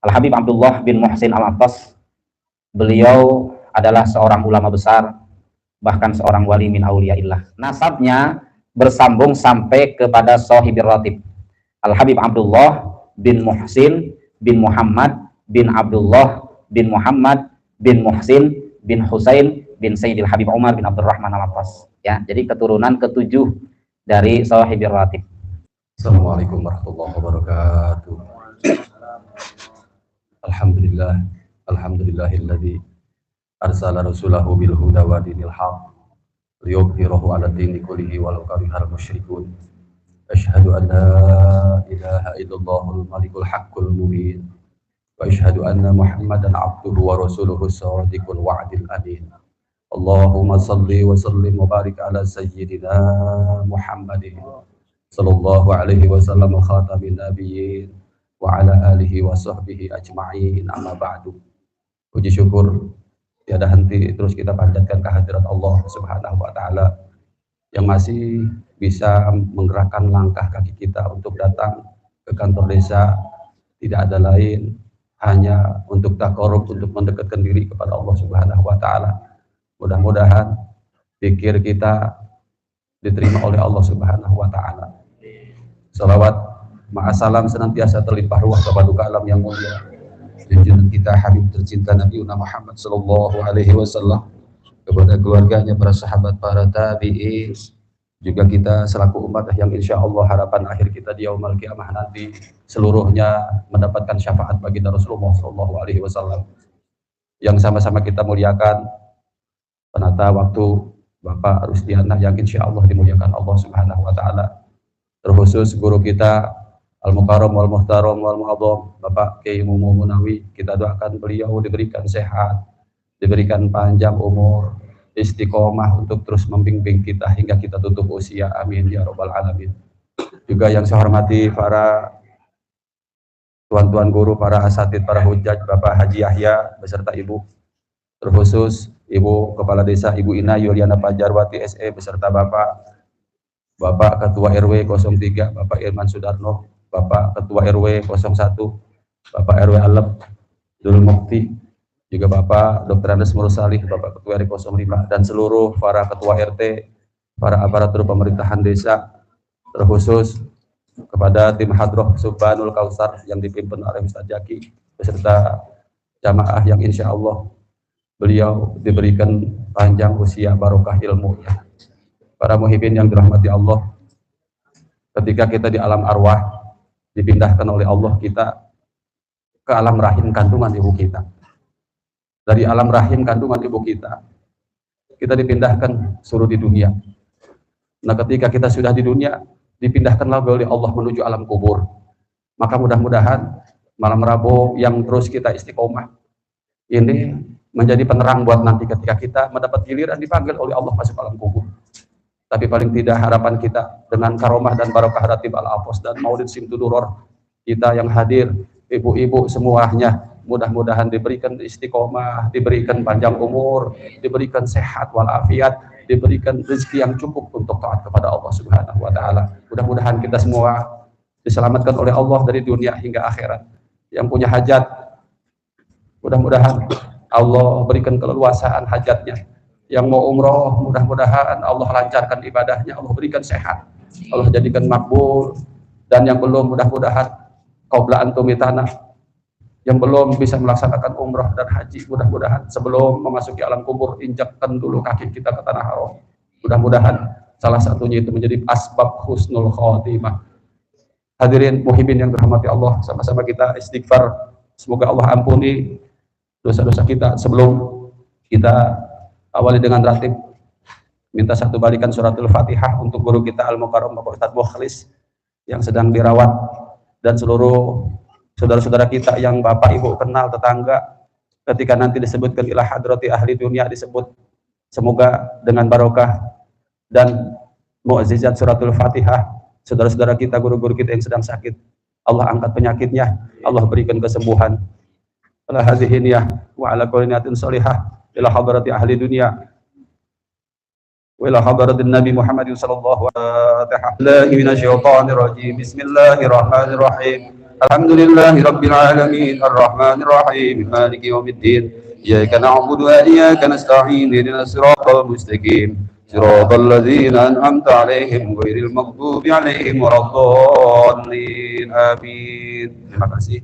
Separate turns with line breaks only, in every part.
Al-Habib Abdullah bin Muhsin Al-Attas, beliau adalah seorang ulama besar, bahkan seorang wali min auliyaillah. Nasabnya bersambung sampai kepada Shahibir Ratib, Al-Habib Abdullah bin Muhsin bin Muhammad bin Abdullah bin Muhammad bin Muhsin bin Husain bin Sayyidil Habib Umar bin Abdurrahman Al-Attas. Ya, jadi keturunan ketujuh dari Shahibir Ratib.
Assalamualaikum warahmatullahi wabarakatuh. Alhamdulillah, alhamdulillahilladzi arsala rasulahu bil huda wa dinil haq liyudhhirahu 'ala dini kullihi walau karihal musyrikun. Asyhadu an la ilaha illallahul malikul haqqul mubin wa asyhadu anna Muhammadan 'abduhu wa rasuluhu shadiqul wa'dil amin. Allahumma shalli wa sallim wa barik ala sayyidina Muhammadin sallallahu alaihi wasallam khatamin nabiyyin wa ala alihi wa sahbihi ajma'in, amma ba'du. Puji syukur tiada henti terus kita panjatkan kehadirat Allah Subhanahu wa taala yang masih bisa menggerakkan langkah kaki kita untuk datang ke kantor desa, tidak ada lain hanya untuk taqarrub, untuk mendekatkan diri kepada Allah Subhanahu wa taala. Mudah-mudahan zikir kita diterima oleh Allah Subhanahu wa taala. Salawat ma'asalam senantiasa terlimpah ruah kepada alam yang mulia junjungan kita Habib tercinta Nabi Muhammad sallallahu alaihi wasallam, kepada keluarganya, para sahabat, para tabi'in, juga kita selaku umat yang insya Allah harapan akhir kita di yaumul qiyamah nanti seluruhnya mendapatkan syafaat baginda Rasulullah sallallahu alaihi wasallam. Yang sama-sama kita muliakan penata waktu Bapak Rusdiana yang insya Allah dimuliakan Allah Subhanahu wa taala, terkhusus guru kita Al-Mukarram wal Muhtaram wal Mu'adzam Bapak Kiai Mumu Munawi, kita doakan beliau diberikan sehat, diberikan panjang umur, istiqomah untuk terus membimbing kita hingga kita tutup usia, amin ya rabbal alamin. Juga yang saya hormati para tuan-tuan guru, para asatid, para hujaj, Bapak Haji Yahya beserta Ibu, terkhusus Ibu Kepala Desa Ibu Ina Yuliana Pajarwati SE beserta Bapak Ketua RW 03 Bapak Irman Sudarno, Bapak Ketua RW 01 Bapak RW Alep Dul Mukti, juga Bapak Dr. Andes Mursalih, Bapak Ketua RW 05, dan seluruh para Ketua RT, para aparatur pemerintahan desa, terkhusus kepada tim Hadroh Subhanul Kausar yang dipimpin oleh Ustaz Jaki beserta jamaah yang insya Allah beliau diberikan panjang usia, barokah ilmunya. Para muhibin yang dirahmati Allah, ketika kita di alam arwah dipindahkan oleh Allah kita ke alam rahim kandungan ibu kita. Dari alam rahim kandungan ibu kita dipindahkan suruh di dunia. Nah, ketika kita sudah di dunia, dipindahkan lagi oleh Allah menuju alam kubur. Maka mudah-mudahan malam Rabu yang terus kita istiqomah ini menjadi penerang buat nanti ketika kita mendapat giliran dipanggil oleh Allah masuk alam kubur. Tapi paling tidak harapan kita dengan karomah dan barokah Ratib Al-Apos dan Maulid Simtuduror, kita yang hadir, ibu-ibu semuanya, mudah-mudahan diberikan istiqomah, diberikan panjang umur, diberikan sehat walafiat, diberikan rezeki yang cukup untuk taat kepada Allah Subhanahu wa taala. Mudah-mudahan kita semua diselamatkan oleh Allah dari dunia hingga akhirat. Yang punya hajat, mudah-mudahan Allah berikan keleluasaan hajatnya. Yang mau umroh, mudah-mudahan Allah lancarkan ibadahnya, Allah berikan sehat, Allah jadikan makbul. Dan yang belum, mudah-mudahan qabla antum tanah, yang belum bisa melaksanakan umroh dan haji, mudah-mudahan sebelum memasuki alam kubur injakkan dulu kaki kita ke tanah haram. Mudah-mudahan salah satunya itu menjadi asbab husnul khotimah. Hadirin muhibin yang dirahmati Allah, sama-sama kita istighfar, semoga Allah ampuni dosa-dosa kita. Sebelum kita awali dengan ratib, minta satu balikan suratul Fatihah untuk guru kita Al-Mukarram Bapak Ustadz Mukhlis yang sedang dirawat, dan seluruh saudara-saudara kita yang Bapak Ibu kenal, tetangga, ketika nanti disebutkan ila hadrati ahli dunia, disebut semoga dengan barokah dan mukjizat suratul Fatihah saudara-saudara kita, guru-guru kita yang sedang sakit, Allah angkat penyakitnya, Allah berikan kesembuhan. Ala hadhihi niyah wa ala kulli niyatin shalihah ila hadrati ahli dunia wa ila hadratin Nabi Muhammad sallallahu alaihi wasallam. Bismillahirrahmanirrahim. الحمد لله رب العالمين الرحمن الرحيم مالك يوم الدين إياك نعبد وإياك نستعين اهدنا الصراط المستقيم صراط الذين أنعمت عليهم غير المغضوب عليهم ولا الضالين آمين. Terima kasih.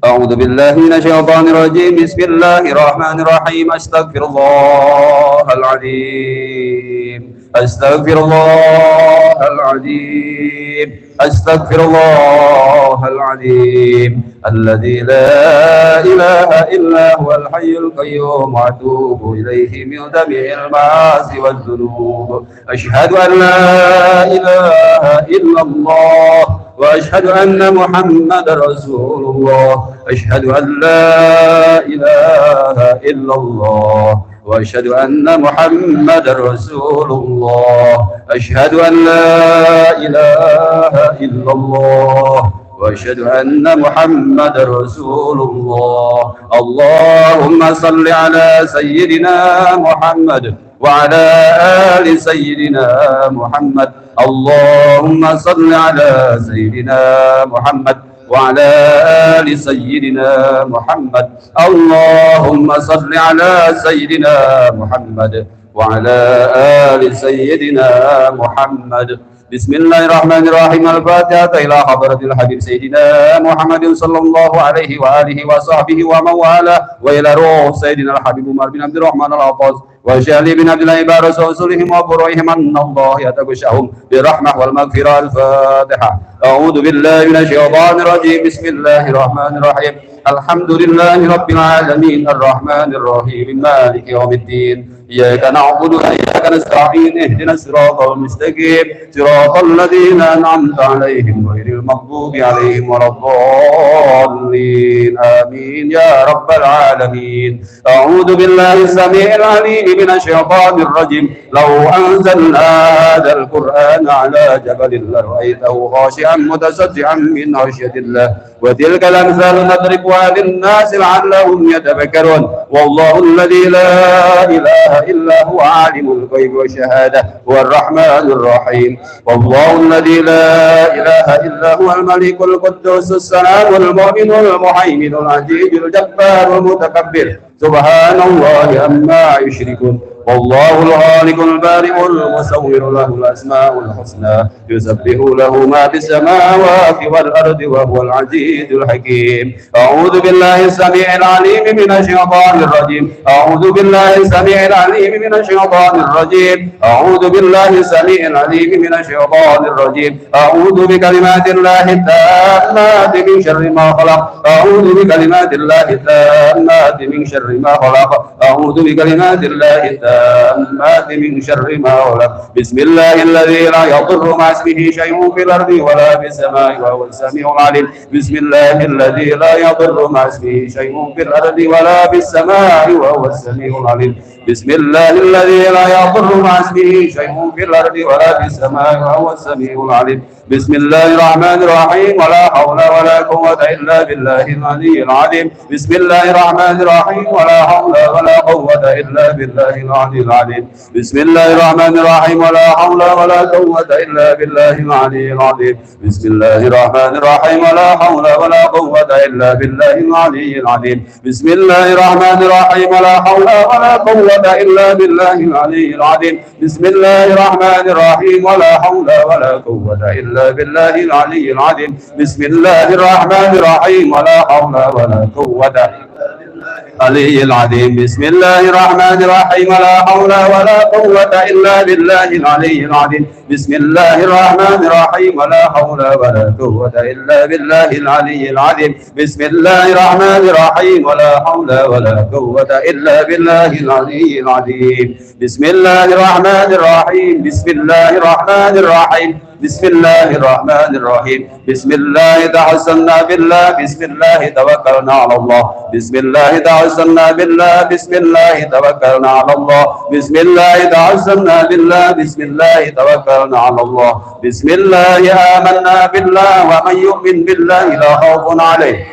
أعوذ بالله من الشيطان الرجيم بسم الله الرحمن الرحيم أستغفر الله العظيم أستغفر الله العظيم أستغفر الله العظيم الذي لا إله إلا هو الحي القيوم وأتوب إليه من جميع المعاصي والذنوب أشهد أن لا إله إلا الله وأشهد أن محمد رسول الله أشهد أن لا إله إلا الله وأشهد أن محمد رسول الله أشهد أن لا إله إلا الله وأشهد أن محمد رسول الله اللهم صل على سيدنا محمد وعلى آل سيدنا محمد اللهم صل على سيدنا محمد وعلى آل سيدنا محمد اللهم صل على سيدنا محمد وعلى آل سيدنا محمد بسم الله الرحمن الرحيم الفاتحة إلى حضرة الحبيب سيدنا محمد صلى الله عليه وآله وصحبه ومن والاه وإلى روح سيدنا الحبيب عمر بن عبد الرحمن العطاس وشهلي بن عبد الله بارس ورسولهم وبرويهم أن الله يتغشاهم بالرحمة والمغفرة. الفاتحة. أعوذ بالله من الشيطان الرجيم بسم الله الرحمن الرحيم الحمد لله رب العالمين الرحمن الرحيم مالك يوم الدين إياك نعبد وإياك نستعين اهدنا الصراط المستقيم صراط الذين أنعمت عليهم غير المغضوب عليهم ولا الضالين آمين يا رب العالمين. أعوذ بالله السميع العليم من الشيطان الرجيم لو أنزلنا هذا القرآن على جبل لرأيته خاشعا متصدعا من خشية الله وتلك الأمثال نضربها للناس لعلهم يتفكرون والله الذي لا إله إلا هو عالم الغيب والشهادة هو الرحمن الرحيم والله الذي لا إله إلا هو الملك القدوس السلام المؤمن المهيمن العزيز الجبار المتكبر سبحان الله عما يشركون والله الخالق البارئ المصور له الأسماء الحسنى يسبح له ما في السماوات والأرض وهو العزيز الحكيم. أعوذ بالله السميع العليم من الشيطان الرجيم أعوذ بالله السميع العليم من الشيطان الرجيم أعوذ بالله السميع العليم من الشيطان الرجيم أعوذ بكلمات الله التامات من شر ما خلق أعوذ بكلمات الله التامات من شر ما خلق أعوذ بكلمات الله التامات من شر ما خلق بسم الله الذي لا يضر مع اسمه شيء في الأرض ولا في السماء وهو السميع العليم بسم الله الذي لا يضر مع اسمه شيء في الأرض ولا في السماء وهو السميع العليم بسم الله الذي لا يضر مع اسمه شيء في الأرض ولا في السماء وهو السميع العليم بسم الله الرحمن الرحيم ولا حول ولا قوة إلا بالله العلي العظيم بسم الله الرحمن الرحيم ولا حول ولا قوة إلا بالله العلي العظيم بسم الله الرحمن الرحيم ولا حول ولا قوة إلا بالله العلي العظيم بسم الله الرحمن الرحيم ولا حول ولا قوة إلا بالله العلي العظيم بسم الله الرحمن الرحيم ولا حول ولا قوة إلا بالله العلي العظيم بسم الله الرحمن الرحيم ولا حول ولا قوة إلا بالله العلي العظيم بسم الله الرحمن الرحيم ولا حول ولا قوة علي العظيم بسم الله الرحمن الرحيم ولا حول ولا قوة إلا بالله العلي العظيم بسم الله الرحمن الرحيم ولا حول ولا قوة إلا بالله العلي العظيم بسم الله الرحمن الرحيم ولا حول ولا قوة إلا بالله العلي العظيم بسم الله الرحمن الرحيم بسم الله الرحمن الرحيم بسم الله الرحمن الرحيم بسم الله توسلنا بالله بسم الله توكلنا على الله بسم الله توسلنا بالله بسم الله توكلنا على الله بسم الله توسلنا بالله بسم الله توكلنا على الله بسم الله آمنا بالله ومن يؤمن بالله لا خوف عليه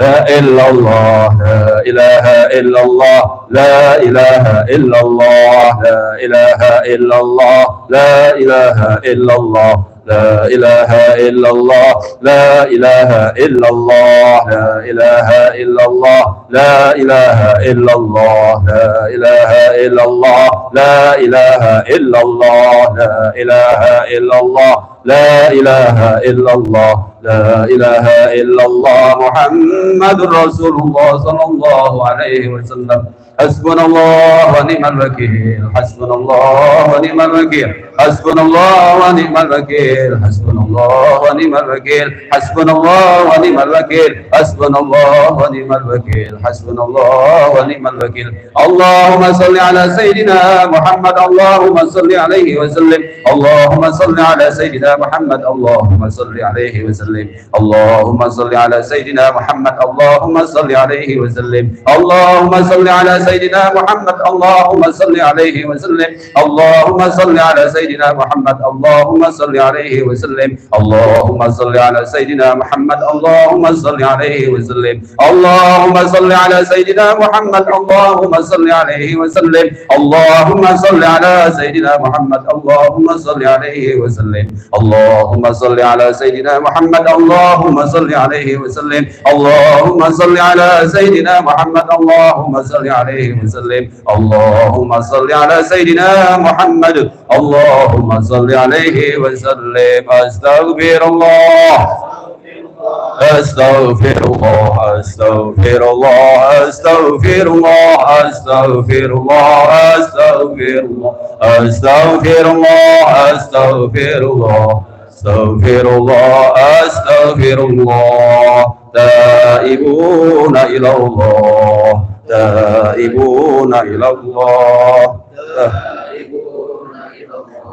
لا إلا الله لا إله إلا الله لا إله إلا الله لا إله إلا الله لا إله إلا الله لا إله إلا الله لا إله إلا الله لا إله إلا الله لا إله إلا الله لا إله إلا الله لا إله إلا الله لا إله إلا الله لا إله إلا الله لا إله إلا الله محمد رسول الله صلى الله عليه وسلم حسبنا الله ونعم الوكيل حسبنا الله ونعم الوكيل حسبنا الله ونعم الوكيل حسبنا الله ونعم الوكيل حسبنا الله ونعم الوكيل حسبنا الله ونعم الوكيل حسبنا الله ونعم الوكيل اللهم صل على سيدنا محمد اللهم صل عليه وسلم اللهم صل على سيدنا محمد اللهم صل عليه وسلم اللهم صل على سيدنا محمد اللهم صل عليه وسلم اللهم صل على سيدنا محمد اللهم صل عليه وسلم اللهم صل على سيدنا محمد اللهم صل عليه وسلم اللهم صل على سيدنا محمد اللهم صل عليه وسلم اللهم صل على سيدنا محمد اللهم صل عليه وسلم اللهم صل على سيدنا محمد اللهم صل عليه وسلم اللهم صل على سيدنا محمد اللهم صل عليه وسلم اللهم صل على سيدنا محمد اللهم صل عليه وسلم اللهم صل على سيدنا محمد اللهم صل عليه وسلم استغفر الله استغفر الله استغفر الله استغفر الله استغفر الله استغفر الله استغفر الله استغفر الله استغفر الله استغفر الله تائبون إلى الله تائبون إلى الله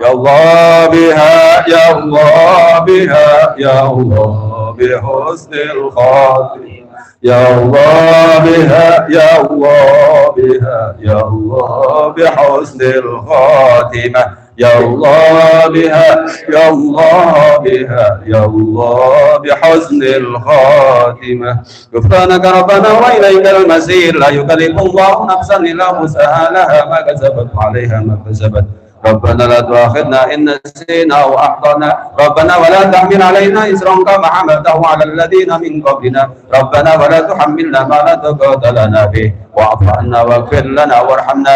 يا الله بها يا الله بها يا الله بحسن الخاتمة يا الله بها يا الله بها يا الله بحسن الخاتمة يا الله بها يا الله بها يا الله بحسن الخاتمة غفرانك ربنا وإليك المسير لا يكلف الله نفسا إلا وسعها لها ما كسبت عليها ما كسبت ربنا لا تؤاخذنا إن نسينا أو أخطأنا ربنا ولا تحمل علينا إصرا كما حملته على الذين من قبلنا ربنا ولا تحملنا ما لا طاقة لنا به واعف عنا واغفر لنا وارحمنا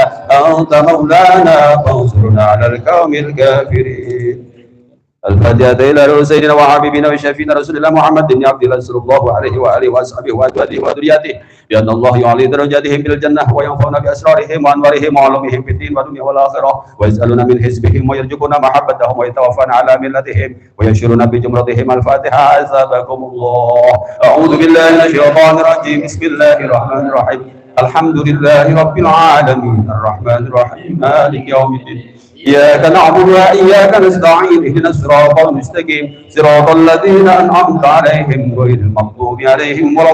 أنت مولانا فانصرنا على القوم الكافرين الفاتحة إلى سيدنا وحبيبنا وشفينا رسول الله محمد بن عبد الله صلى الله عليه وآله وأصحابه وأزواجه وذريته بأن الله يعلي درجاتهم في الجنة وينفعنا بأسرارهم وأنوارهم وعلومهم في الدين والدنيا والآخرة ويسألنا من حزبهم ويرزقنا محبتهم ويتوفانا على ملتهم ويشرنا بجمرتهم الفاتحة عزكم الله أعوذ بالله من الشيطان الرجيم بسم الله الرحمن الرحيم الحمد لله رب العالمين الرحمن الرحيم مالك يوم الدين إياك نعبد وإياك نستعين اهدنا الصراط المستقيم صراط الذين أنعمت عليهم غير المغضوب عليهم ولا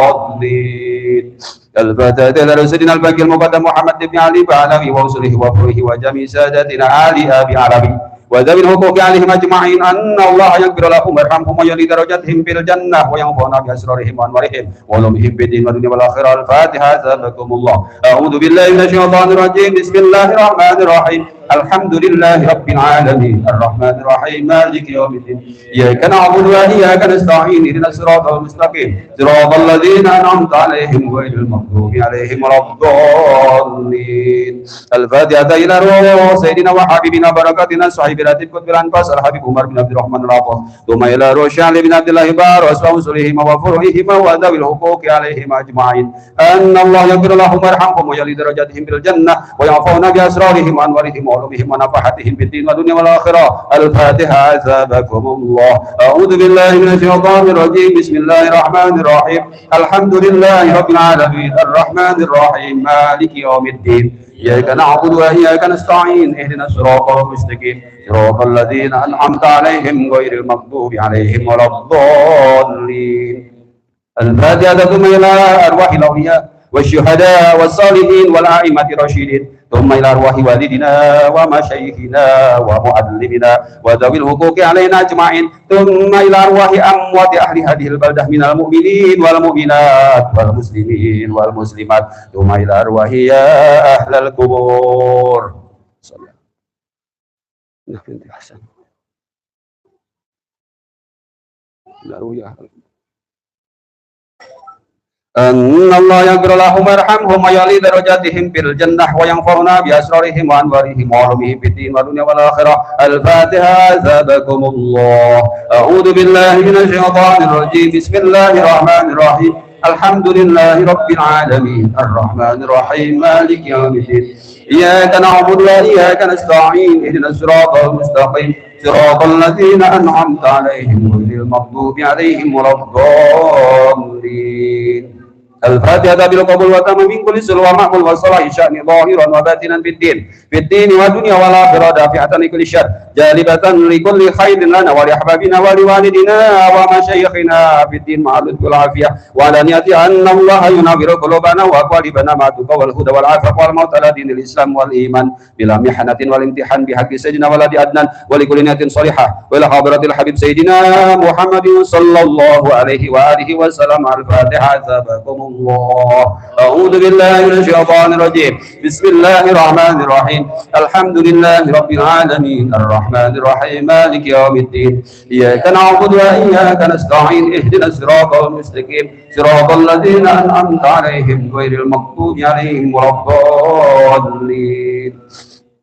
الضالين الفاتحة إلى سيدنا الباقي المقدم محمد بن علي وعلوي وأصله وفروه وجميع سادتنا آل أبي علوي وذوي الحقوق عليهم أجمعين أن الله يغفر لهم ويرحمهم ويعلي درجاتهم في الجنة وينفعنا بأسرارهم وأنوارهم وعلومهم في الدين والدنيا والآخرة الفاتحة جزاكم الله أعوذ بالله من الشيطان الرجيم بسم الله الرحمن الرحيم الحمد لله رب العالمين الرحمن الرحيم مالك يوم الدين إياك نعبد وإياك نستعين اهدنا الصراط المستقيم صراط الذين أنعمت عليهم غير المغضوب عليهم ولا الضالين الفاتحة إلى روح سيدنا وحبيبنا بركاتنا صاحب الهدي القطب الأنفاس الحبيب عمر بن عبد الرحمن العطاس ثم إلى روح شعل بن عبد الله بار وأصولهما وفروعهما وذوي الحقوق عليهم أجمعين أن الله يغفر لهم ويرحمهم ويعلي درجاتهم بالجنة ويعفون بأسرارهم وأنوارهم وعلومهم ونفحتهم في الدين والدنيا والآخرة الفاتحة عزكم الله أعوذ بالله من الشيطان الرجيم بسم الله الرحمن الرحيم الحمد لله رب العالمين الرحمن الرحيم مالك يوم الدين إياك نعبد وإياك نستعين اهدنا الصراط المستقيم صراط الذين أنعمت عليهم غير المغضوب عليهم ولا الضالين الفاتحة ثم إلى أرواح الأولياء والشهداء والصالحين والأئمة الراشدين ثم إلى أرواح والدنا ومشايخنا ومعلمنا وذوي الحقوق علينا أجمعين ثم إلى أرواح أموات أهل هذه البلدة من المؤمنين والمؤمنات والمسلمين والمسلمات ثم إلى أرواح يا أهل القبور. أن الله يغفر لهم ويرحمهم ويعلي درجاتهم في الجنة وينفعنا بأسرارهم وأنوارهم وعلومهم في الدين والدنيا والآخرة. الفاتحة. عزبكم الله. أعوذ بالله من الشيطان الرجيم. بسم الله الرحمن الرحيم. الحمد لله رب العالمين الرحمن الرحيم مالك يوم الدين إياك نعبد وإياك نستعين اهدنا الصراط المستقيم صراط الذين أنعمت عليهم غير المغضوب عليهم ولا الضالين. الفاتحة بالقبول وتمام من كل سلوى معقول وصلاح شأن ظاهرا وباطنا في الدين والدنيا والآخرة دافعة لكل شر جالبة لكل خير لنا ولأحبابنا ولوالدنا ومشايخنا في الدين مع اللطف والعافية وعلانية أن الله ينور قلوبنا وأقوالنا مع التقى والهدى والعفاف والموت على دين الإسلام والإيمان بلا محنة والامتحان بحق سيدنا ولد أدنان ولكل نية صالحة وإلى حضرة الحبيب سيدنا محمد صلى الله عليه وآله وسلم. الفاتحة. عزبكم الله. أعوذ بالله من الشيطان الرجيم. بسم الله الرحمن الرحيم. الحمد لله رب العالمين الرحمن الرحيم مالك يوم الدين إياك نعبد وإياك نستعين اهدنا الصراط المستقيم صراط الذين أنعمت عليهم غير المغضوب عليهم ولا الضالين.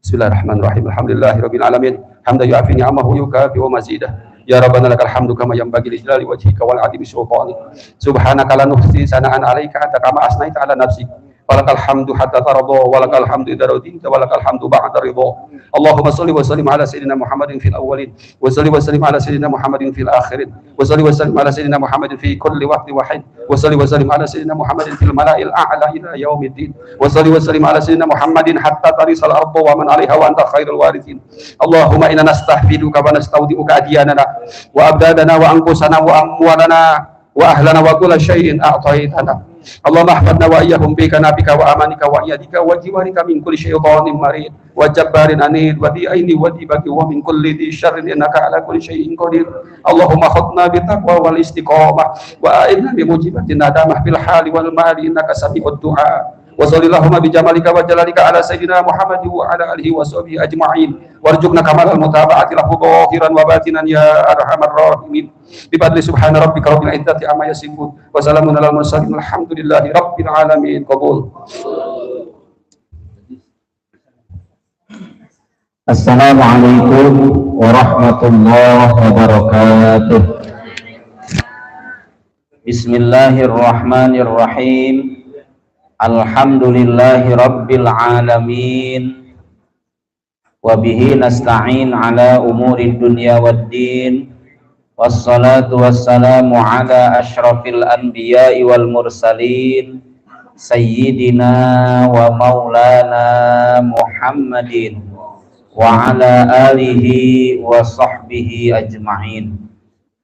بسم الله الرحمن الرحيم. الحمد لله رب العالمين حمدا يعفي نعمه ويكافئ مزيده. يا ربنا لك الحمد كما ينبغي لجلال وجهك والعظيم سلطانك سبحانك لا نحصي ثناء عليك أنت كما أثنيت على نفسك ولك الحمد حتى ترضى ولك الحمد إذا رضيت ولك الحمد بعد الرضا. اللهم صل وسلم على سيدنا محمد في الأولين وصل وسلم على سيدنا محمد في الآخرين وصل وسلم على سيدنا محمد في كل وقت وحين وصل وسلم على سيدنا محمد في الملأ الأعلى إلى يوم الدين وصل وسلم على سيدنا محمد حتى ترث الأرض ومن عليها وأنت خير الوارثين. اللهم إنا نستحفظك ونستودعك أدياننا وأبداننا وأنفسنا وأموالنا وأهلنا وكل شيء أعطيتنا. اللهم احفظنا وإياهم بك وأمانك وإيادك وجوارك من كل شيطان مريض وجبار عنيد وذي عين وذي بك ومن كل ذي شر إنك على كل شيء قدير. اللهم خذنا بالتقوى والاستقامة وأعنا بموجبات الندامة في الحال والمال إنك سميع الدعاء. وصلى اللهم بجمالك وجلالك على سيدنا محمد وعلى آله وصحبه أجمعين وارزقنا كمال المتابعة له ظاهرا وباطنا يا أرحم الراحمين. بفضل سبحان ربك رب العزة عما يصفون وسلام على المرسلين الحمد لله رب العالمين. قبول.
Assalamualaikum warahmatullahi wabarakatuh. Bismillahirrahmanirrahim. Alhamdulillahi rabbil alamin. Wabihi nasta'in ala umuri dunya waddin. Wassalatu wassalamu ala ashrafil anbiya'i wal mursalin sayyidina wa maulana Muhammadin wa ala alihi wa sahbihi ajma'in.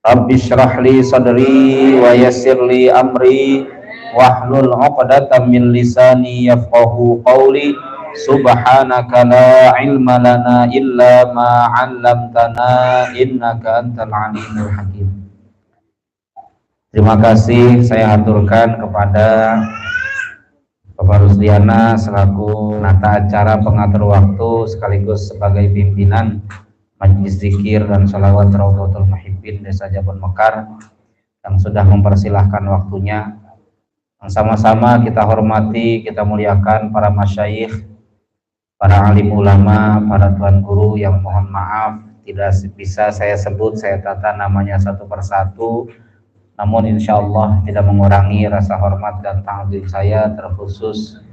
Rabbi shrah li sadri wa yassir li amri wahlul 'uqdatam min lisani yafqahu qawli. Subhanaka la ilma lana illa ma 'allamtana innaka antal alimul hakim. Terima kasih saya aturkan kepada Bapak Rusdiana selaku penata acara pengatur waktu sekaligus sebagai pimpinan Majelis Zikir dan Sholawat Raudhatul Muhibbin Desa Jabon Mekar yang sudah mempersilahkan waktunya. Yang sama-sama kita hormati, kita muliakan para masyayikh, para alim ulama, para tuan guru yang mohon maaf tidak bisa saya sebut, saya tata namanya satu persatu, namun insya Allah tidak mengurangi rasa hormat dan ta'zim saya terkhusus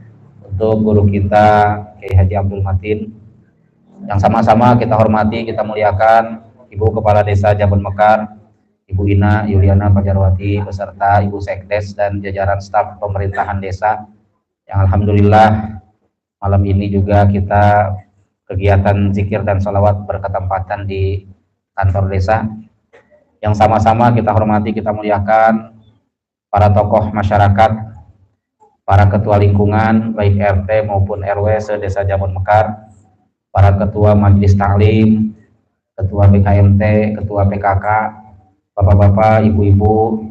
untuk guru kita Kiai Haji Abdul Matin yang sama-sama kita hormati, kita muliakan Ibu Kepala Desa Jabon Mekar, Ibu Ina Yuliana Pajarwati beserta Ibu Sekdes dan jajaran staf pemerintahan desa yang alhamdulillah malam ini juga kita kegiatan zikir dan sholawat berketempatan di kantor desa. Yang sama-sama kita hormati, kita muliakan para tokoh masyarakat para ketua lingkungan baik RT maupun RW se-Desa Jabon Mekar, para ketua majelis taklim, ketua BKMT, ketua PKK, bapak-bapak, ibu-ibu,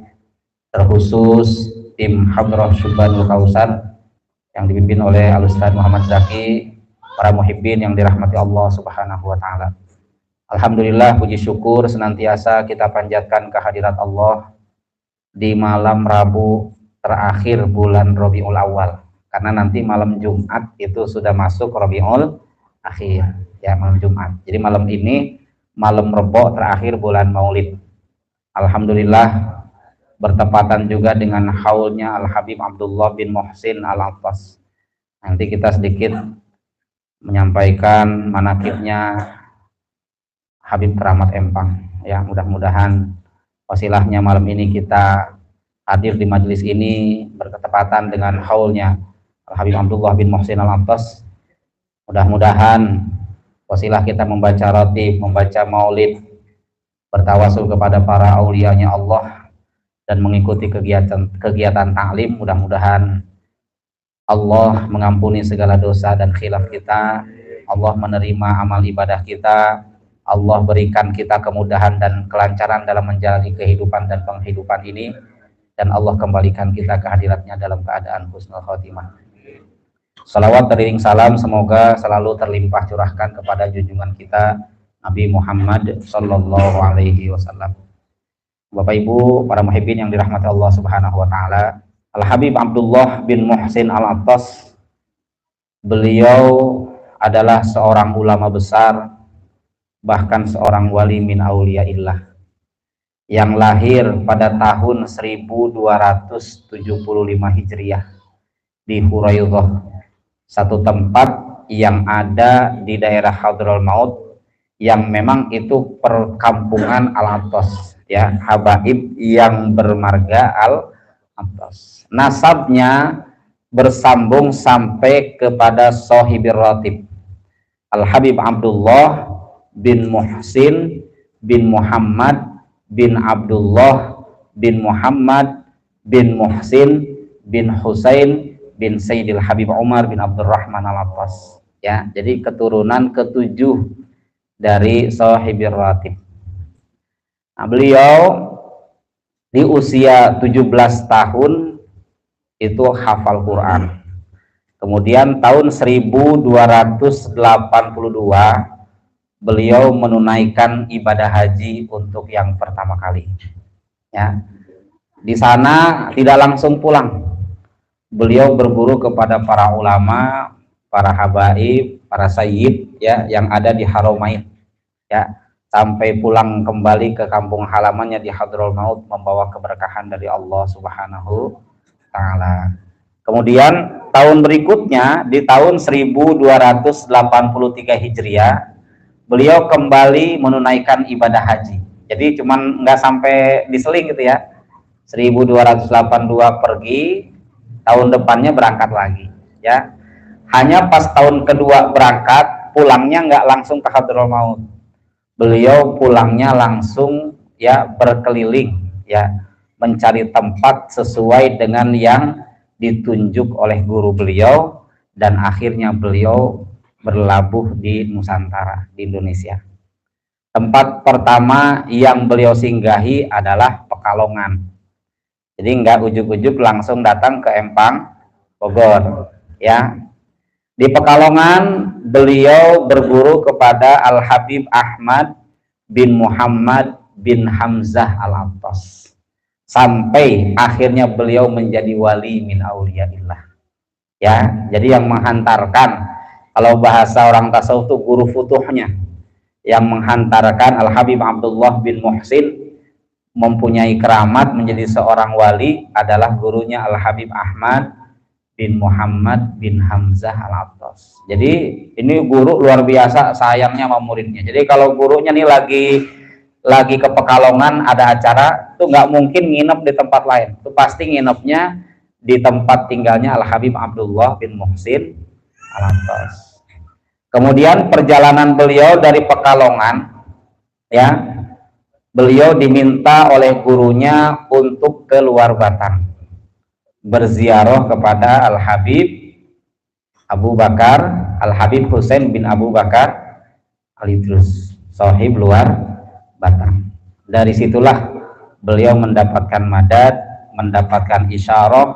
terkhusus tim Hadrah Syubhanul Kausar yang dipimpin oleh Al-Ustaz Muhammad Zaki, para muhibbin yang dirahmati Allah Subhanahu wa taala. Alhamdulillah, puji syukur senantiasa kita panjatkan kehadirat Allah di malam Rabu terakhir bulan Rabiul Awal, karena nanti malam Jumat itu sudah masuk Rabiul Akhir, ya, malam Jumat. Jadi malam ini malam Rebo terakhir bulan Maulid. Alhamdulillah bertepatan juga dengan haulnya Al-Habib Abdullah bin Muhsin Al-Attas. Nanti kita sedikit menyampaikan manakibnya Habib Keramat Empang, ya. Mudah-mudahan wasilahnya malam ini kita hadir di majelis ini berketepatan dengan haulnya Al-Habib Abdullah bin Muhsin Al-Attas. Mudah-mudahan wasilah kita membaca ratib, membaca maulid, bertawasul kepada para aulianya Allah dan mengikuti kegiatan taklim. Mudah-mudahan Allah mengampuni segala dosa dan khilaf kita, Allah menerima amal ibadah kita, Allah berikan kita kemudahan dan kelancaran dalam menjalani kehidupan dan penghidupan ini, dan Allah kembalikan kita ke hadiratnya dalam keadaan husnul khotimah. Salawat teriring salam semoga selalu terlimpah curahkan kepada junjungan kita Nabi Muhammad Sallallahu Alaihi Wasallam. Bapak Ibu, para muhibbin yang dirahmati Allah Subhanahu Wa Taala, Al-Habib Abdullah bin Muhsin Al-Attas, beliau adalah seorang ulama besar, bahkan seorang wali min auliyaillah, yang lahir pada tahun 1275 Hijriah di Huraidah, satu tempat yang ada di daerah Hadraul Maut, yang memang itu perkampungan Al-Attas, ya, habaib yang bermarga Al-Attas. Nasabnya bersambung sampai kepada Shahibir Ratib Al-Habib Abdullah bin Muhsin bin Muhammad bin Abdullah bin Muhammad bin Muhsin bin Husain bin Sayyidil Habib Umar bin Abdurrahman Al-Attas, ya. Jadi keturunan ketujuh dari Shahibir Ratib. Nah, beliau di usia 17 tahun itu hafal Quran. Kemudian tahun 1282 beliau menunaikan ibadah haji untuk yang pertama kali, ya. Di sana tidak langsung pulang, beliau berguru kepada para ulama, para habaib, para sayyid, ya, yang ada di Haramain, ya, sampai pulang kembali ke kampung halamannya di Hadraul Maut membawa keberkahan dari Allah Subhanahu Ta'ala. Kemudian tahun berikutnya di tahun 1283 Hijriah beliau kembali menunaikan ibadah haji. Jadi cuman nggak sampai diseling gitu, ya. 1282 pergi, tahun depannya berangkat lagi, ya. Hanya pas tahun kedua berangkat, pulangnya nggak langsung ke Hadraul Maut. Beliau pulangnya langsung, ya, berkeliling, ya, mencari tempat sesuai dengan yang ditunjuk oleh guru beliau, dan akhirnya beliau berlabuh di Nusantara, di Indonesia. Tempat pertama yang beliau singgahi adalah Pekalongan. Jadi nggak ujuk-ujuk langsung datang ke Empang, Bogor, ya. Di Pekalongan beliau berguru kepada Al-Habib Ahmad bin Muhammad bin Hamzah Al-Attas, sampai akhirnya beliau menjadi wali min auliyaillah, ya. Jadi yang menghantarkan, kalau bahasa orang tasawuf itu guru futuhnya, yang menghantarkan Al-Habib Abdullah bin Muhsin mempunyai keramat menjadi seorang wali adalah gurunya Al-Habib Ahmad bin Muhammad bin Hamzah Al-Attas. Jadi ini guru luar biasa sayangnya sama muridnya. Jadi kalau gurunya nih lagi ke Pekalongan ada acara, tuh nggak mungkin nginep di tempat lain. Tuh pasti nginepnya di tempat tinggalnya Al-Habib Abdullah bin Muhsin Al-Attas. Kemudian perjalanan beliau dari Pekalongan, ya, beliau diminta oleh gurunya untuk ke luar Batang. berziarah kepada Al-Habib Abu Bakar, Al-Habib Husain bin Abu Bakar Al-Idrus, sahib luar Batam. Dari situlah beliau mendapatkan madad, mendapatkan isyarah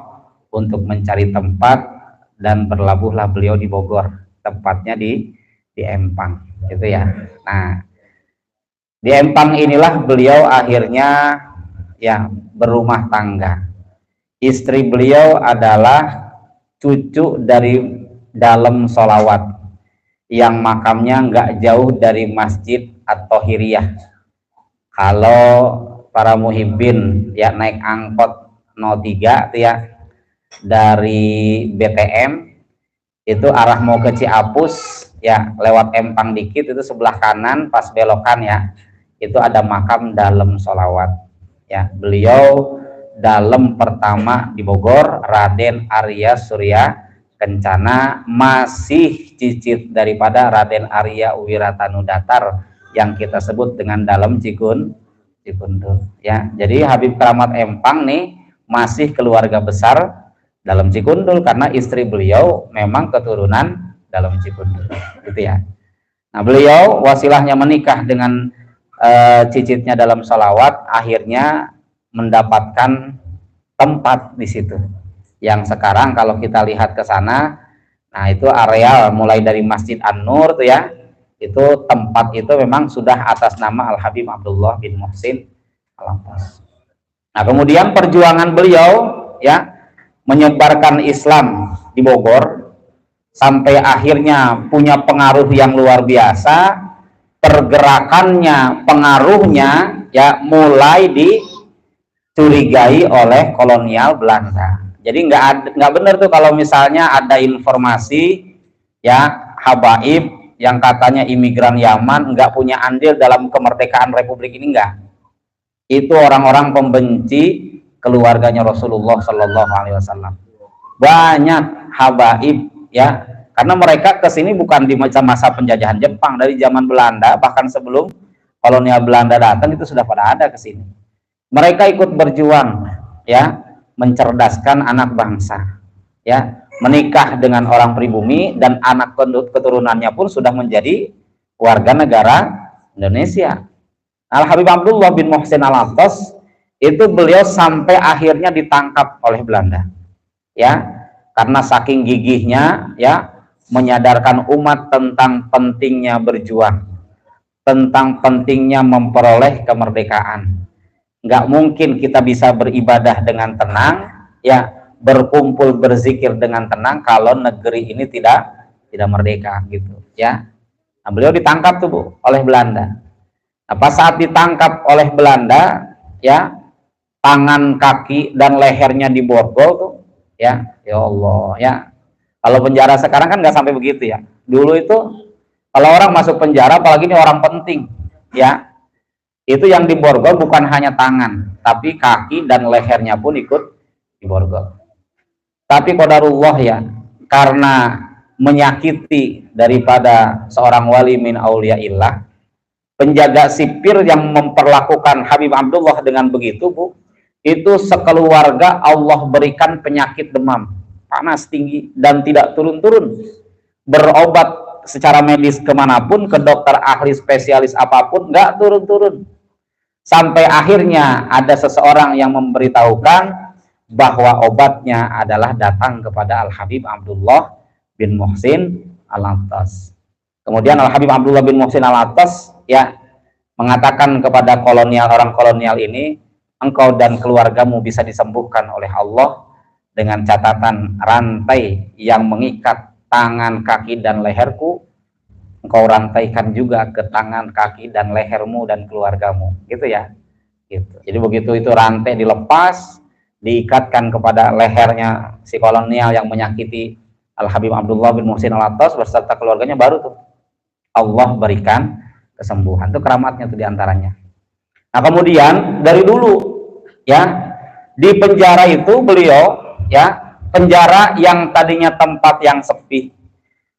untuk mencari tempat, dan berlabuhlah beliau di Bogor, tepatnya di Empang, gitu ya. Nah, di Empang inilah beliau akhirnya ya berumah tangga. Istri beliau adalah cucu dari Dalem Sholawat yang makamnya nggak jauh dari Masjid At-Tahiriyah. Kalau para muhibbin ya naik angkot 03 tuh ya dari BTM itu arah mau ke Ciapus ya, lewat Empang dikit itu sebelah kanan pas belokan ya, itu ada makam Dalem Sholawat ya. Beliau Dalem pertama di Bogor, Raden Arya Surya Kencana, masih cicit daripada Raden Arya Wiratanudatar yang kita sebut dengan Dalem Cikundul ya. Jadi Habib Keramat Empang nih masih keluarga besar Dalem Cikundul karena istri beliau memang keturunan Dalem Cikundul, gitu ya. Nah, beliau wasilahnya menikah dengan cicitnya Dalem Sholawat, akhirnya mendapatkan tempat di situ. Yang sekarang kalau kita lihat ke sana, nah itu areal mulai dari Masjid An-Nur tuh ya, itu tempat itu memang sudah atas nama Al-Habib Abdullah bin Muhsin Al-Abbas. Nah, kemudian perjuangan beliau ya menyebarkan Islam di Bogor sampai akhirnya punya pengaruh yang luar biasa. Pergerakannya, pengaruhnya ya mulai dicurigai oleh kolonial Belanda. Jadi nggak benar tuh kalau misalnya ada informasi ya habaib yang katanya imigran Yaman nggak punya andil dalam kemerdekaan Republik ini, enggak. Itu orang-orang pembenci keluarganya Rasulullah Shallallahu Alaihi Wasallam. Banyak habaib ya, karena mereka kesini bukan di masa penjajahan Jepang, dari zaman Belanda, bahkan sebelum kolonial Belanda datang itu sudah pada ada kesini. Mereka ikut berjuang ya, mencerdaskan anak bangsa ya, menikah dengan orang pribumi, dan anak keturunannya pun sudah menjadi warga negara Indonesia. Al-Habib Abdullah bin Muhsin Al-Abbas itu beliau sampai akhirnya ditangkap oleh Belanda ya, karena saking gigihnya ya menyadarkan umat tentang pentingnya berjuang, tentang pentingnya memperoleh kemerdekaan. Nggak mungkin kita bisa beribadah dengan tenang ya, berkumpul berzikir dengan tenang kalau negeri ini tidak merdeka gitu ya. Nah, beliau ditangkap tuh Bu oleh Belanda. Nah, pas saat ditangkap oleh Belanda ya, tangan, kaki, dan lehernya diborgol tuh ya. Ya Allah ya, kalau penjara sekarang kan nggak sampai begitu ya. Dulu itu kalau orang masuk penjara, apalagi ini orang penting ya, itu yang diborgol bukan hanya tangan, tapi kaki dan lehernya pun ikut diborgol. Tapi qadarullah ya, karena menyakiti daripada seorang wali min auliyaillah, penjaga sipir yang memperlakukan Habib Abdullah dengan begitu Bu, itu sekeluarga Allah berikan penyakit demam panas tinggi dan tidak turun-turun. Berobat secara medis kemanapun, ke dokter ahli spesialis apapun, nggak turun-turun. Sampai akhirnya ada seseorang yang memberitahukan bahwa obatnya adalah datang kepada Al-Habib Abdullah bin Muhsin Al-Abbas. Kemudian Al-Habib Abdullah bin Muhsin Al-Abbas ya mengatakan kepada orang kolonial ini, engkau dan keluargamu bisa disembuhkan oleh Allah dengan catatan rantai yang mengikat tangan, kaki, dan leherku, engkau rantaikan juga ke tangan, kaki, dan lehermu dan keluargamu, gitu ya. Gitu. Jadi begitu itu rantai dilepas, diikatkan kepada lehernya si kolonial yang menyakiti Al-Habib Abdullah bin Muhsin Al-Abbas beserta keluarganya, baru tuh Allah berikan kesembuhan. Itu keramatnya tuh diantaranya. Nah, kemudian dari dulu ya di penjara itu beliau ya, penjara yang tadinya tempat yang sepi,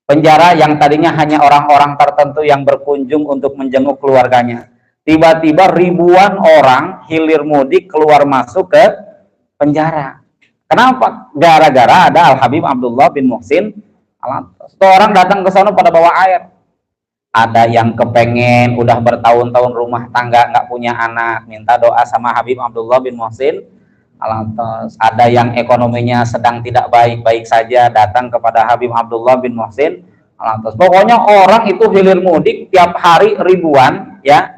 penjara yang tadinya hanya orang-orang tertentu yang berkunjung untuk menjenguk keluarganya, tiba-tiba ribuan orang hilir mudik keluar masuk ke penjara Kenapa? Gara-gara ada Al-Habib Abdullah bin Muhsin Al-Attas. Orang datang ke sana pada bawa air. Ada yang kepengen udah bertahun-tahun rumah tangga nggak punya anak, minta doa sama Habib Abdullah bin Muhsin Al-Attas. Ada yang ekonominya sedang tidak baik-baik saja, datang kepada Habib Abdullah bin Muhsin Al-Attas. Pokoknya orang itu hilir mudik tiap hari ribuan, ya,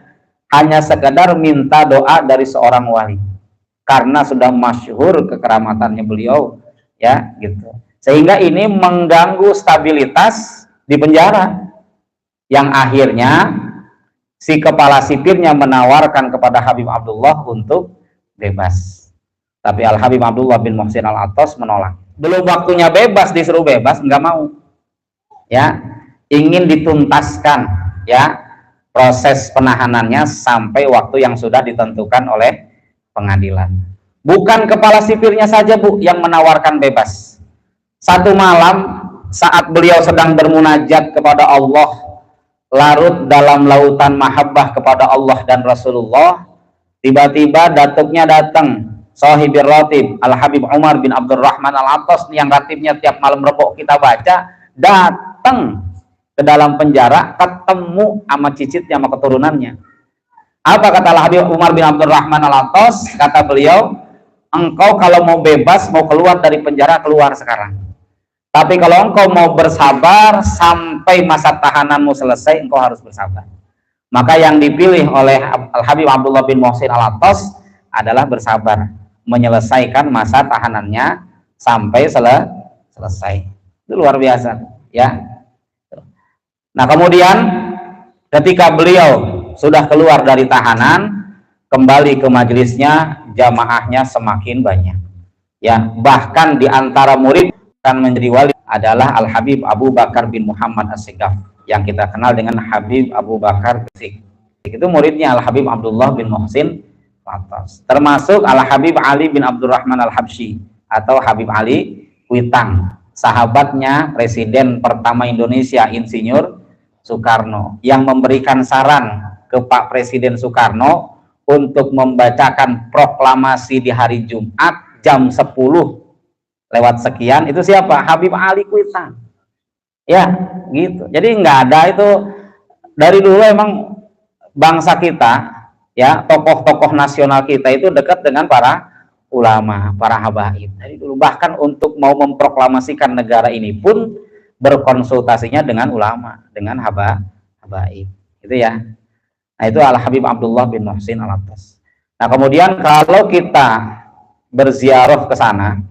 hanya sekedar minta doa dari seorang wali. Karena sudah masyhur kekeramatannya beliau, ya, gitu. Sehingga ini mengganggu stabilitas di penjara, yang akhirnya si kepala sipirnya menawarkan kepada Habib Abdullah untuk bebas. Tapi Al Habib Abdullah bin Muhsin Al-Attas menolak. Belum waktunya bebas, disuruh bebas, nggak mau. Ya, ingin dituntaskan, ya, proses penahanannya sampai waktu yang sudah ditentukan oleh pengadilan. Bukan kepala sipirnya saja, Bu, yang menawarkan bebas. Satu malam saat beliau sedang bermunajat kepada Allah, larut dalam lautan mahabbah kepada Allah dan Rasulullah, tiba-tiba datuknya datang, Shahibir Ratib Al-Habib Umar bin Abdurrahman Al-Attas, yang ratibnya tiap malam rebok kita baca, datang ke dalam penjara, ketemu sama cicitnya, sama keturunannya. Apa kata Al-Habib Umar bin Abdurrahman Al-Attas? Kata beliau, engkau kalau mau bebas, mau keluar dari penjara, keluar sekarang. Tapi kalau engkau mau bersabar sampai masa tahananmu selesai, engkau harus bersabar. Maka yang dipilih oleh Al-Habib Abdullah bin Muhsin Al-Attas adalah bersabar, menyelesaikan masa tahanannya sampai selesai. Itu luar biasa, ya. Nah, kemudian ketika beliau sudah keluar dari tahanan, kembali ke majelisnya, jamaahnya semakin banyak, ya. Bahkan di antara murid yang menjadi wali adalah Al-Habib Abu Bakar bin Muhammad As-Sigaf, yang kita kenal dengan Habib Abu Bakar As-Sigaf. Itu muridnya Al-Habib Abdullah bin Muhsin Al-Attas. Termasuk Al-Habib Ali bin Abdurrahman Al-Habsyi atau Habib Ali Kuitang, sahabatnya Presiden pertama Indonesia Insinyur Soekarno, yang memberikan saran ke Pak Presiden Soekarno untuk membacakan proklamasi di hari Jumat jam 10 lewat sekian. Itu siapa? Habib Ali Kuitang, ya, gitu. Jadi nggak ada itu dari dulu. Emang bangsa kita, ya, tokoh-tokoh nasional kita itu dekat dengan para ulama, para habaib dari dulu. Bahkan untuk mau memproklamasikan negara ini pun berkonsultasinya dengan ulama, dengan habaib, gitu ya. Nah, itu Al-Habib Abdullah bin Muhsin Al-Attas. Nah, kemudian kalau kita berziarah ke sana,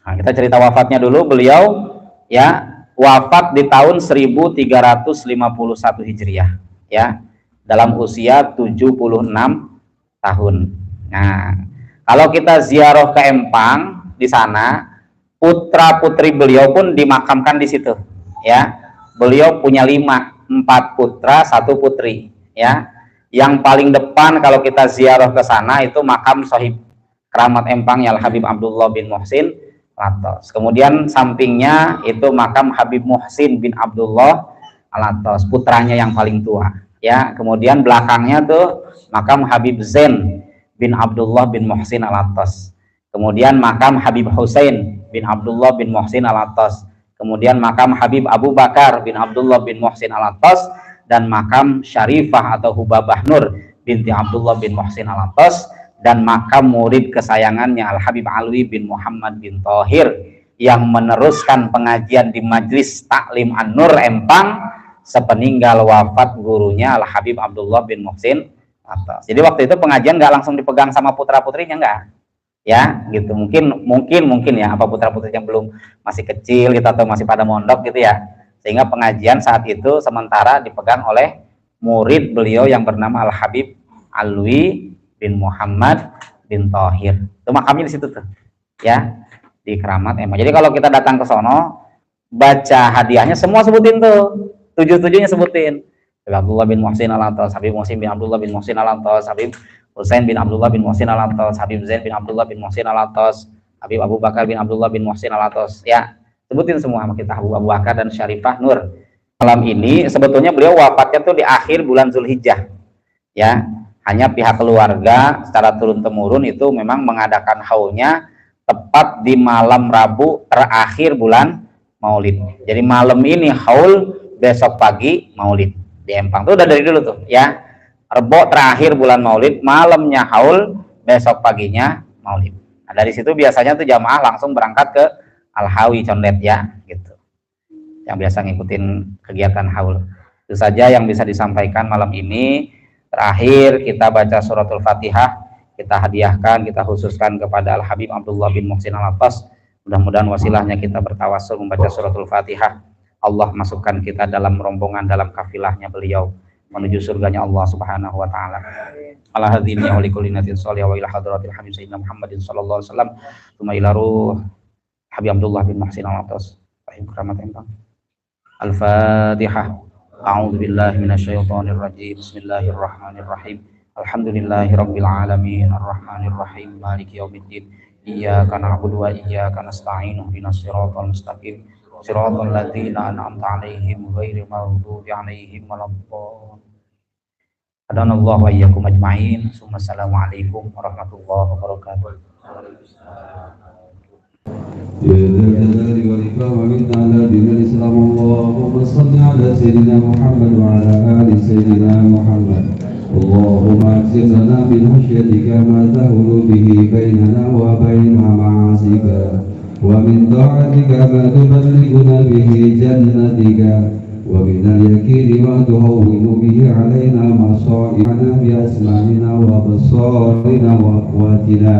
nah, kita cerita wafatnya dulu. Beliau, ya, wafat di tahun 1351 Hijriah, ya, dalam usia 76 tahun. Nah, kalau kita ziarah ke Empang, di sana putra putri beliau pun dimakamkan di situ, ya. Beliau punya 4 putra 1 putri, ya. Yang paling depan kalau kita ziarah ke sana itu makam Sahib Keramat Empang ya Al-Habib Abdullah bin Muhsin Al-Attas. Kemudian sampingnya itu makam Habib Muhsin bin Abdullah Al-Attas, putranya yang paling tua, ya. Kemudian belakangnya tuh makam Habib Zain bin Abdullah bin Muhsin Al-Attas. Kemudian makam Habib Husain bin Abdullah bin Muhsin Al-Attas. Kemudian makam Habib Abu Bakar bin Abdullah bin Muhsin Al-Attas, dan makam Syarifah atau Hubabah Nur binti Abdullah bin Muhsin Al-Attas, dan makam murid kesayangannya Al-Habib Alwi bin Muhammad bin Thohir, yang meneruskan pengajian di Majlis Taklim An-Nur Empang sepeninggal wafat gurunya Al-Habib Abdullah bin Muhsin Al-Attas. Jadi waktu itu pengajian nggak langsung dipegang sama putra-putrinya, enggak, ya, gitu. Mungkin ya, apa putra-putri yang belum, masih kecil gitu, atau masih pada mondok gitu, ya, sehingga pengajian saat itu sementara dipegang oleh murid beliau yang bernama Al-Habib Alwi bin Muhammad bin Thohir. Itu makamnya di situ tuh, ya, di Keramat Empang. Jadi kalau kita datang ke sono, baca hadiahnya semua sebutin tuh, 7-7-nya sebutin. Abdullah bin Muhsin Al-Attas, Habib Muhsin bin Abdullah bin Muhsin Al-Attas, Habib Husain bin Abdullah bin Muhsin Al-Attas, Habib Zain bin Abdullah bin Muhsin Al-Attas, Habib Abu Bakar bin Abdullah bin Muhsin Al-Attas, ya, sebutin semua sama kita, Abu Bakar dan Syarifah Nur. Malam ini sebetulnya beliau wafatnya tuh di akhir bulan Zulhijjah, ya. Hanya pihak keluarga secara turun temurun itu memang mengadakan haulnya tepat di malam Rabu terakhir bulan Maulid. Jadi malam ini haul, besok pagi Maulid di Empang. Itu udah dari dulu tuh ya. Rebo terakhir bulan Maulid, malamnya haul, besok paginya Maulid. Nah, dari situ biasanya tuh jamaah langsung berangkat ke Al-Hawi Condet ya, gitu. Yang biasa ngikutin kegiatan haul. Itu saja yang bisa disampaikan malam ini. Terakhir kita baca suratul Fatihah, kita hadiahkan, kita khususkan kepada Al-Habib Abdullah bin Muhsin Al-Attas. Mudah-mudahan wasilahnya kita bertawassul membaca suratul Fatihah. Allah masukkan kita dalam rombongan, dalam kafilahnya beliau menuju surganya Allah Subhanahu wa taala. Ala hadzini wa likulli natin shalih wa ila hadratil habib sayyidina Muhammadin sallallahu alaihi wasallam. Tsumma ila ruh Habib Abdullah bin Muhsin Al-Attas. Rahim keramat Empang. Al-Fatihah. A'udzu billahi minasyaitonir rajim. Bismillahirrahmanirrahim. Alhamdulillahirabbil alamin arrahmanir rahim maliki yaumiddin. Iyyaka na'budu wa iyyaka nasta'in ihdinas siratal mustaqim. Siratal ladzina an'amta 'alaihim ghairil maghdubi 'alaihim waladdallin. Hadanallahu wa iyyakum ajma'in. Assalamualaikum warahmatullahi wabarakatuh.
يا ذا الجلال والإكرام من على دين الإسلام اللهم صل على سيدنا محمد وعلى آل سيدنا محمد اللهم اغفر لنا من خشيتك ما تهول به بيننا وبين معاصيك ومن طاعتك ما تبلغنا به جنتك ومن اليقين ما تهون به علينا مصائبنا بأسماعنا وأبصارنا وقواتنا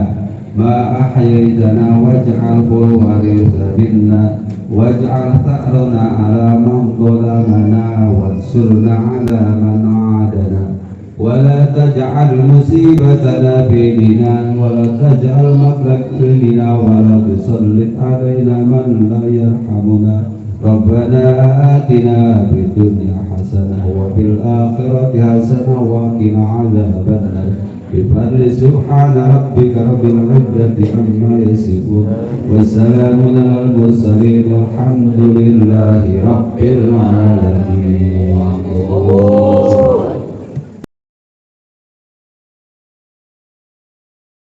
ما أحييتنا واجعله الوارث منا واجعل ثأرنا على من ظلمنا وانصرنا على من عادنا ولا تجعل مصيبتنا في ديننا ولا تجعل مبلغ علمنا ولا تسلط علينا من لا يرحمنا ربنا آتنا في الدنيا حسنة وفي الآخرة حسنة وقنا عذاب النار بفضل سبحان ربك رب العزة عما يصفون وسلام على المرسلين والحمد لله رب العالمين.